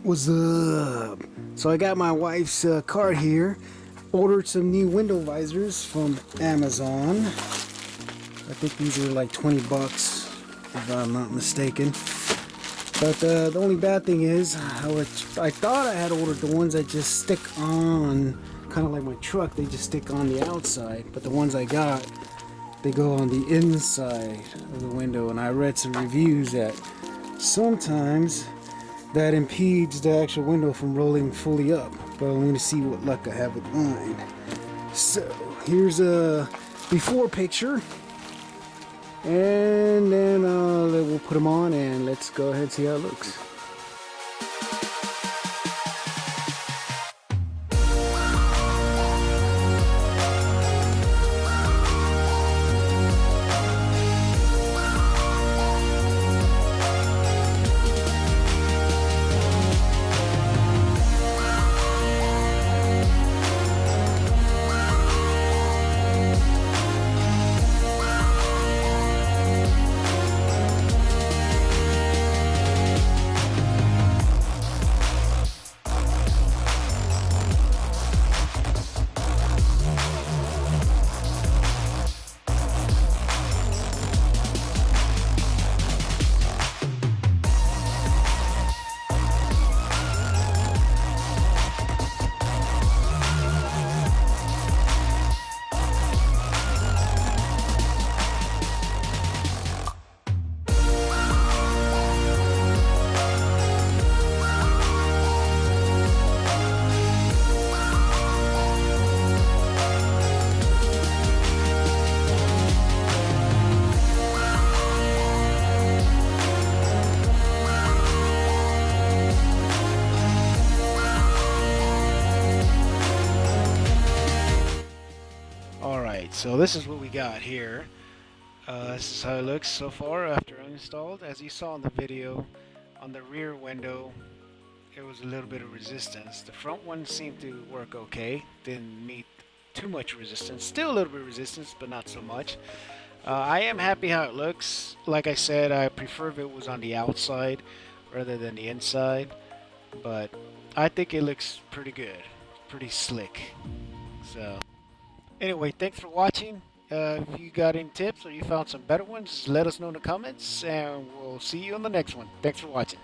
What's up? So I got my wife's cart here. Ordered some new window visors from Amazon. I think these are like 20 bucks if I'm not mistaken. But the only bad thing is, I thought I had ordered the ones that just stick on, kind of like my truck, they just stick on the outside. But the ones I got, they go on the inside of the window. And I read some reviews that sometimes that impedes the actual window from rolling fully up. But I'm going to see what luck I have with mine. So here's a before picture, and then we'll put them on and let's go ahead and see how it looks. Alright, so this is what we got here. This is how it looks so far after installed. As you saw in the video, on the rear window there was a little bit of resistance. The front one seemed to work okay, didn't meet too much resistance. Still a little bit of resistance, but not so much. I am happy how it looks. Like I said, I prefer if it was on the outside rather than the inside, but I think it looks pretty good, pretty slick. So anyway, thanks for watching. If you got any tips or you found some better ones, let us know in the comments, and we'll see you on the next one. Thanks for watching.